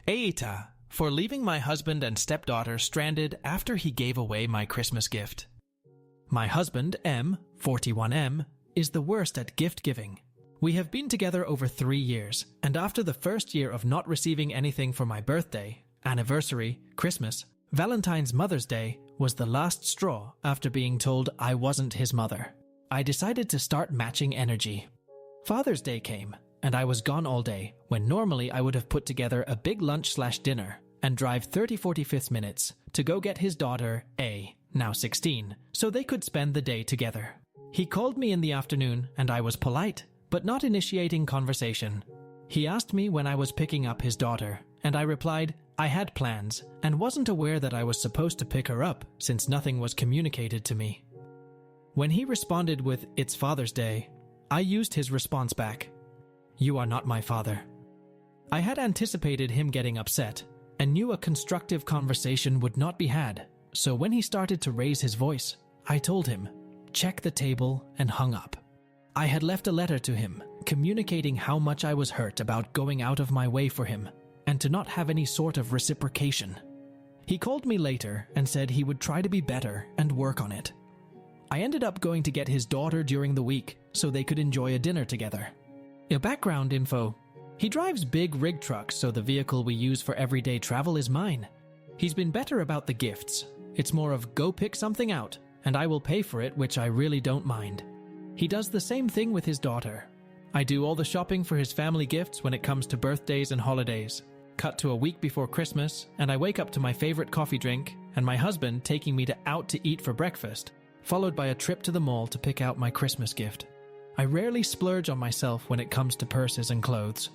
AITAH, for leaving my husband and stepdaughter stranded after he gave away my Christmas gift. My husband, M, 41M, is the worst at gift giving. We have been together over 3 years, and after the first year of not receiving anything for my birthday, anniversary, Christmas, Valentine's, Mother's Day was the last straw after being told I wasn't his mother. I decided to start matching energy. Father's Day came, and I was gone all day, when normally I would have put together a big lunch/dinner and drive 30-45 minutes to go get his daughter, A, now 16, so they could spend the day together. He called me in the afternoon, and I was polite, but not initiating conversation. He asked me when I was picking up his daughter, and I replied I had plans and wasn't aware that I was supposed to pick her up since nothing was communicated to me. When he responded with, "It's Father's Day," I used his response back, "You are not my father." I had anticipated him getting upset and knew a constructive conversation would not be had, so when he started to raise his voice, I told him, "Check the table," and hung up. I had left a letter to him, communicating how much I was hurt about going out of my way for him, and to not have any sort of reciprocation. He called me later and said he would try to be better and work on it. I ended up going to get his daughter during the week so they could enjoy a dinner together. A background info: he drives big rig trucks, so the vehicle we use for everyday travel is mine. He's been better about the gifts. It's more of go pick something out, and I will pay for it, which I really don't mind. He does the same thing with his daughter. I do all the shopping for his family gifts when it comes to birthdays and holidays. Cut to a week before Christmas, and I wake up to my favorite coffee drink and my husband taking me out to eat for breakfast, followed by a trip to the mall to pick out my Christmas gift. I rarely splurge on myself when it comes to purses and clothes.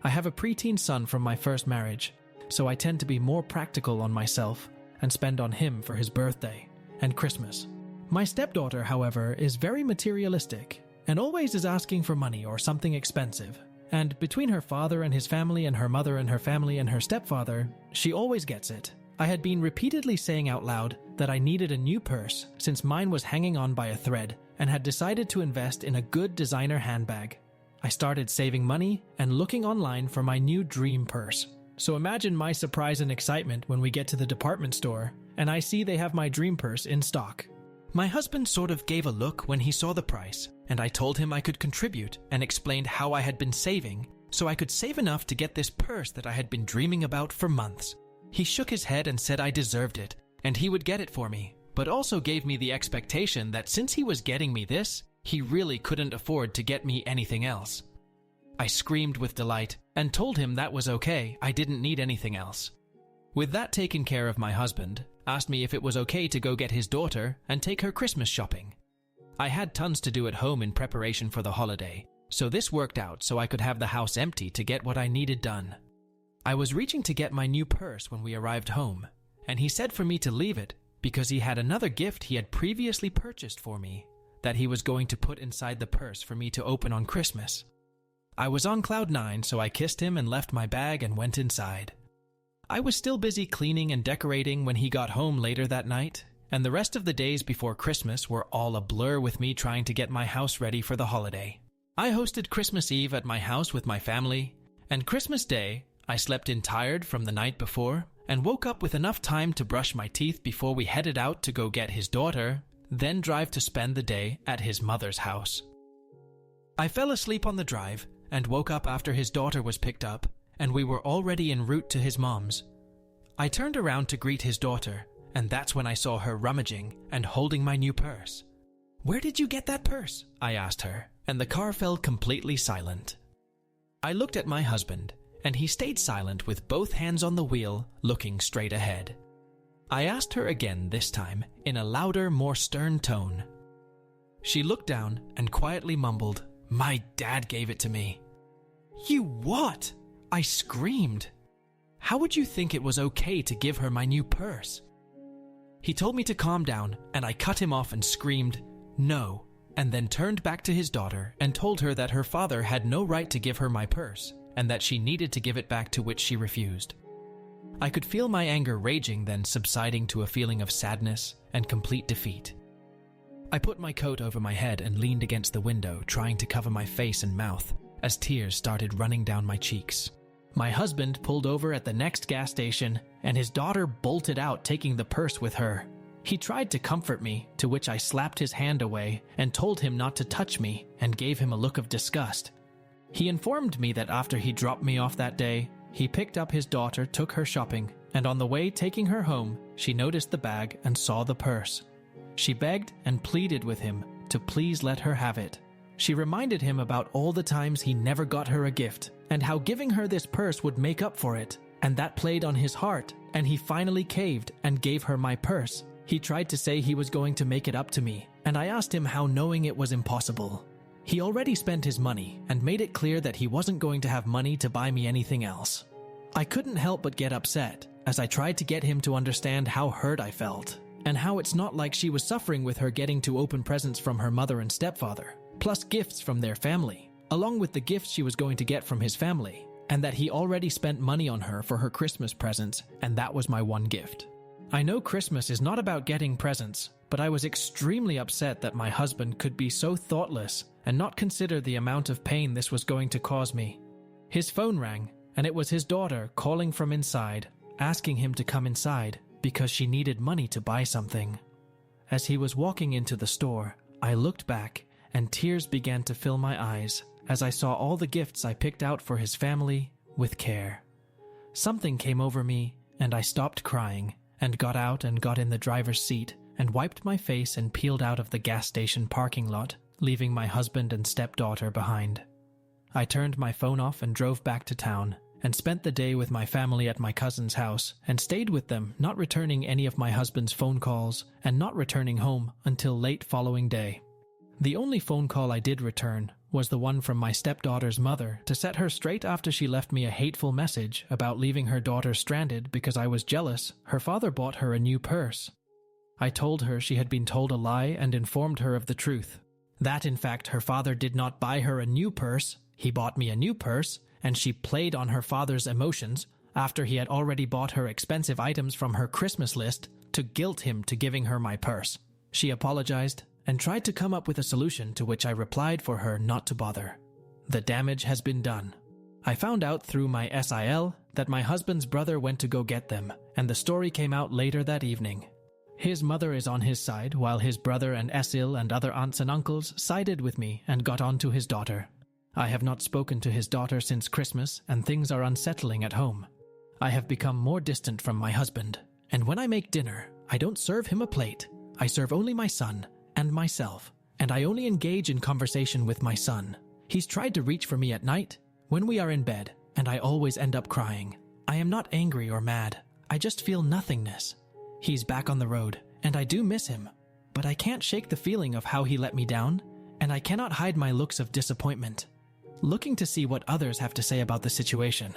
I have a preteen son from my first marriage, so I tend to be more practical on myself and spend on him for his birthday and Christmas. My stepdaughter, however, is very materialistic and always is asking for money or something expensive. And between her father and his family and her mother and her family and her stepfather, she always gets it. I had been repeatedly saying out loud that I needed a new purse since mine was hanging on by a thread, and had decided to invest in a good designer handbag. I started saving money and looking online for my new dream purse. So imagine my surprise and excitement when we get to the department store and I see they have my dream purse in stock. My husband sort of gave a look when he saw the price, and I told him I could contribute and explained how I had been saving so I could save enough to get this purse that I had been dreaming about for months. He shook his head and said I deserved it and he would get it for me, but also gave me the expectation that since he was getting me this, he really couldn't afford to get me anything else. I screamed with delight and told him that was okay, I didn't need anything else. With that taken care of, my husband asked me if it was okay to go get his daughter and take her Christmas shopping. I had tons to do at home in preparation for the holiday, so this worked out so I could have the house empty to get what I needed done. I was reaching to get my new purse when we arrived home, and he said for me to leave it because he had another gift he had previously purchased for me that he was going to put inside the purse for me to open on Christmas. I was on cloud 9, so I kissed him and left my bag and went inside. I was still busy cleaning and decorating when he got home later that night, and the rest of the days before Christmas were all a blur with me trying to get my house ready for the holiday. I hosted Christmas Eve at my house with my family, and Christmas Day, I slept in tired from the night before and woke up with enough time to brush my teeth before we headed out to go get his daughter, then drive to spend the day at his mother's house. I fell asleep on the drive and woke up after his daughter was picked up, and we were already en route to his mom's. I turned around to greet his daughter, and that's when I saw her rummaging and holding my new purse. "Where did you get that purse?" I asked her, and the car fell completely silent. I looked at my husband, and he stayed silent with both hands on the wheel, looking straight ahead. I asked her again, this time in a louder, more stern tone. She looked down and quietly mumbled, "My dad gave it to me." "You what?" I screamed. "How would you think it was okay to give her my new purse?" He told me to calm down, and I cut him off and screamed, "No," and then turned back to his daughter and told her that her father had no right to give her my purse and that she needed to give it back, to which she refused. I could feel my anger raging, then subsiding to a feeling of sadness and complete defeat. I put my coat over my head and leaned against the window, trying to cover my face and mouth as tears started running down my cheeks. My husband pulled over at the next gas station, and his daughter bolted out, taking the purse with her. He tried to comfort me, to which I slapped his hand away and told him not to touch me and gave him a look of disgust. He informed me that after he dropped me off that day, he picked up his daughter, took her shopping, and on the way taking her home, she noticed the bag and saw the purse. She begged and pleaded with him to please let her have it. She reminded him about all the times he never got her a gift, and how giving her this purse would make up for it, and that played on his heart, and he finally caved and gave her my purse. He tried to say he was going to make it up to me, and I asked him how, knowing it was impossible. He already spent his money and made it clear that he wasn't going to have money to buy me anything else. I couldn't help but get upset, as I tried to get him to understand how hurt I felt, and how it's not like she was suffering with her getting to open presents from her mother and stepfather, plus gifts from their family, along with the gifts she was going to get from his family, and that he already spent money on her for her Christmas presents, and that was my one gift. I know Christmas is not about getting presents, but I was extremely upset that my husband could be so thoughtless and not consider the amount of pain this was going to cause me. His phone rang, and it was his daughter calling from inside, asking him to come inside because she needed money to buy something. As he was walking into the store, I looked back, and tears began to fill my eyes as I saw all the gifts I picked out for his family with care. Something came over me, and I stopped crying and got out and got in the driver's seat and wiped my face and peeled out of the gas station parking lot, leaving my husband and stepdaughter behind. I turned my phone off and drove back to town and spent the day with my family at my cousin's house and stayed with them, not returning any of my husband's phone calls and not returning home until late following day. The only phone call I did return was the one from my stepdaughter's mother to set her straight after she left me a hateful message about leaving her daughter stranded because I was jealous her father bought her a new purse. I told her she had been told a lie and informed her of the truth. That, in fact, her father did not buy her a new purse, he bought me a new purse, and she played on her father's emotions after he had already bought her expensive items from her Christmas list to guilt him to giving her my purse. She apologized and tried to come up with a solution, to which I replied for her not to bother. The damage has been done. I found out through my SIL that my husband's brother went to go get them, and the story came out later that evening. His mother is on his side, while his brother and Esil and other aunts and uncles sided with me and got on to his daughter. I have not spoken to his daughter since Christmas, and things are unsettling at home. I have become more distant from my husband, and when I make dinner, I don't serve him a plate. I serve only my son and myself, and I only engage in conversation with my son. He's tried to reach for me at night, when we are in bed, and I always end up crying. I am not angry or mad. I just feel nothingness. He's back on the road, and I do miss him, but I can't shake the feeling of how he let me down, and I cannot hide my looks of disappointment. Looking to see what others have to say about the situation.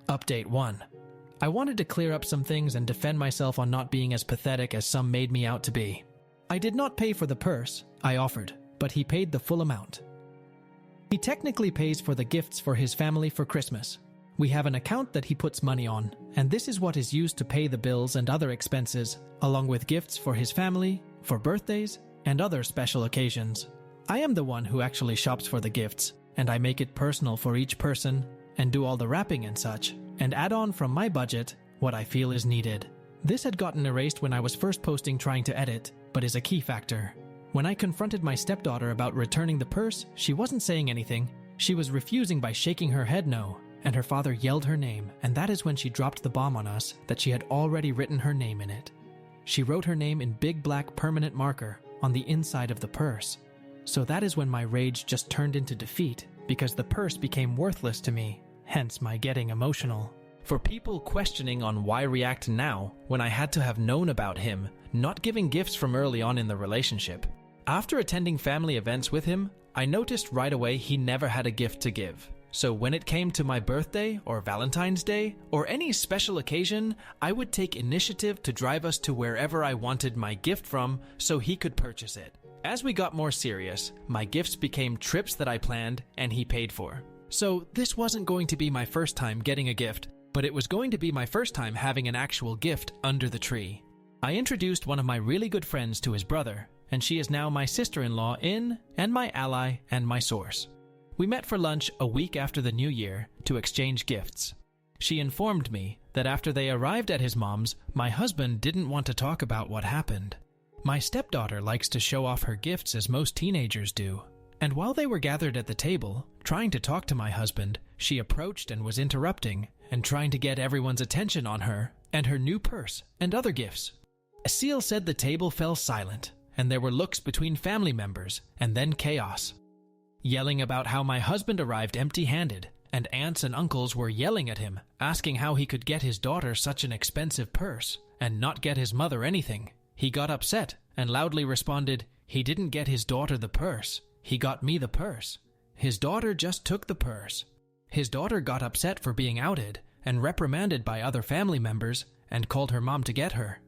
Update 1. I wanted to clear up some things and defend myself on not being as pathetic as some made me out to be. I did not pay for the purse I offered, but he paid the full amount. He technically pays for the gifts for his family for Christmas. We have an account that he puts money on, and this is what is used to pay the bills and other expenses, along with gifts for his family, for birthdays, and other special occasions. I am the one who actually shops for the gifts, and I make it personal for each person, and do all the wrapping and such, and add on from my budget what I feel is needed. This had gotten erased when I was first posting trying to edit, but is a key factor. When I confronted my stepdaughter about returning the purse, she wasn't saying anything. She was refusing by shaking her head no, and her father yelled her name, and that is when she dropped the bomb on us that she had already written her name in it. She wrote her name in big black permanent marker on the inside of the purse. So that is when my rage just turned into defeat, because the purse became worthless to me, hence my getting emotional. For people questioning on why react now when I had to have known about him not giving gifts from early on in the relationship. After attending family events with him, I noticed right away he never had a gift to give. So when it came to my birthday or Valentine's Day or any special occasion, I would take initiative to drive us to wherever I wanted my gift from so he could purchase it. As we got more serious, my gifts became trips that I planned and he paid for. So this wasn't going to be my first time getting a gift, but it was going to be my first time having an actual gift under the tree. I introduced one of my really good friends to his brother, and she is now my sister-in-law and my ally and my source. We met for lunch a week after the New Year to exchange gifts. She informed me that after they arrived at his mom's, my husband didn't want to talk about what happened. My stepdaughter likes to show off her gifts as most teenagers do. And while they were gathered at the table, trying to talk to my husband, she approached and was interrupting and trying to get everyone's attention on her and her new purse and other gifts. Asil said the table fell silent, and there were looks between family members, and then chaos. Yelling about how my husband arrived empty-handed, and aunts and uncles were yelling at him, asking how he could get his daughter such an expensive purse and not get his mother anything. He got upset and loudly responded, "He didn't get his daughter the purse. He got me the purse. His daughter just took the purse." His daughter got upset for being outed and reprimanded by other family members and called her mom to get her.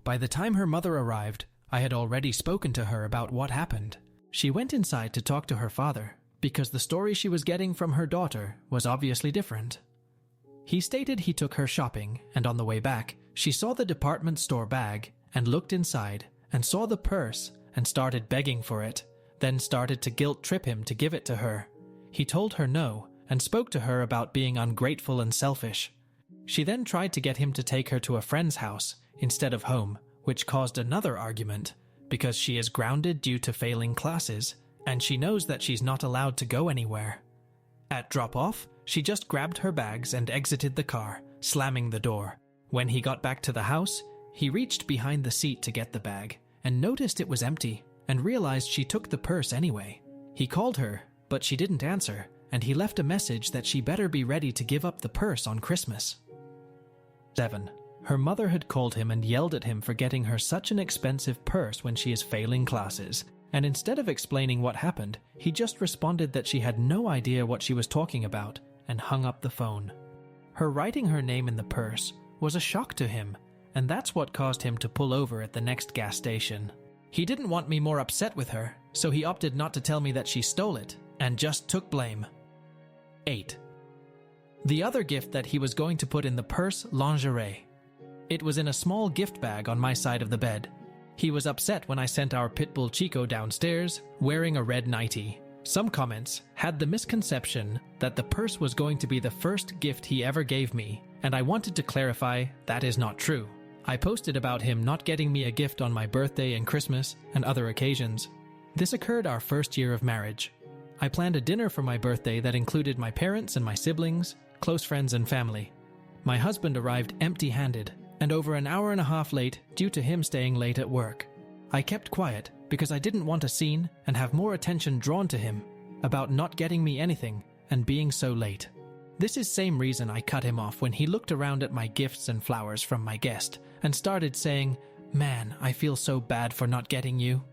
By the time her mother arrived, I had already spoken to her about what happened. She went inside to talk to her father because the story she was getting from her daughter was obviously different. He stated he took her shopping, and on the way back, she saw the department store bag and looked inside and saw the purse and started begging for it, then started to guilt-trip him to give it to her. He told her no and spoke to her about being ungrateful and selfish. She then tried to get him to take her to a friend's house instead of home, which caused another argument because she is grounded due to failing classes and she knows that she's not allowed to go anywhere. At drop-off, she just grabbed her bags and exited the car, slamming the door. When he got back to the house, he reached behind the seat to get the bag and noticed it was empty and realized she took the purse anyway. He called her, but she didn't answer, and he left a message that she better be ready to give up the purse on Christmas. 7. Her mother had called him and yelled at him for getting her such an expensive purse when she is failing classes, and instead of explaining what happened, he just responded that she had no idea what she was talking about and hung up the phone. Her writing her name in the purse was a shock to him, and that's what caused him to pull over at the next gas station. He didn't want me more upset with her, so he opted not to tell me that she stole it and just took blame. 8. The other gift that he was going to put in the purse, lingerie. It was in a small gift bag on my side of the bed. He was upset when I sent our pitbull Chico downstairs wearing a red nightie. Some comments had the misconception that the purse was going to be the first gift he ever gave me, and I wanted to clarify that is not true. I posted about him not getting me a gift on my birthday and Christmas and other occasions. This occurred our first year of marriage. I planned a dinner for my birthday that included my parents and my siblings, close friends and family. My husband arrived empty-handed and over an hour and a half late due to him staying late at work. I kept quiet because I didn't want a scene and have more attention drawn to him about not getting me anything and being so late. This is same reason I cut him off when he looked around at my gifts and flowers from my guest and started saying, "Man, I feel so bad for not getting you."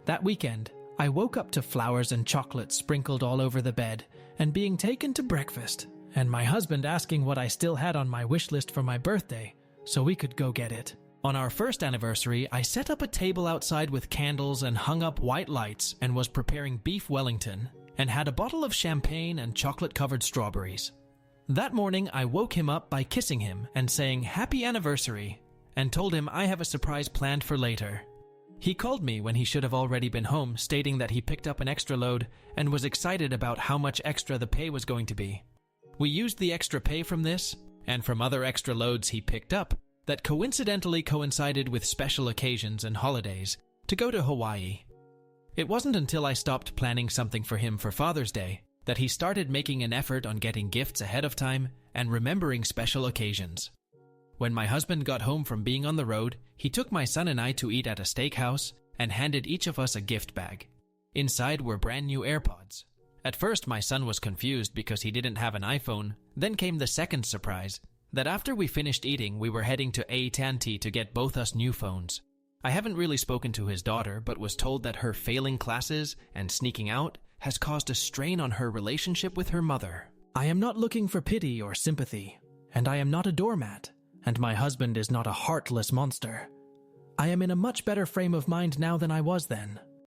That weekend, I woke up to flowers and chocolate sprinkled all over the bed and being taken to breakfast, and my husband asking what I still had on my wish list for my birthday so we could go get it. On our first anniversary, I set up a table outside with candles and hung up white lights and was preparing beef Wellington and had a bottle of champagne and chocolate-covered strawberries. That morning, I woke him up by kissing him and saying happy anniversary and told him I have a surprise planned for later. He called me when he should have already been home, stating that he picked up an extra load and was excited about how much extra the pay was going to be. We used the extra pay from this and from other extra loads he picked up that coincidentally coincided with special occasions and holidays to go to Hawaii. It wasn't until I stopped planning something for him for Father's Day that he started making an effort on getting gifts ahead of time and remembering special occasions. When my husband got home from being on the road, he took my son and I to eat at a steakhouse and handed each of us a gift bag. Inside were brand new AirPods. At first, my son was confused because he didn't have an iPhone. Then came the second surprise, that after we finished eating, we were heading to AITAH to get both us new phones. I haven't really spoken to his daughter, but was told that her failing classes and sneaking out has caused a strain on her relationship with her mother. I am not looking for pity or sympathy, and I am not a doormat, and my husband is not a heartless monster. I am in a much better frame of mind now than I was then.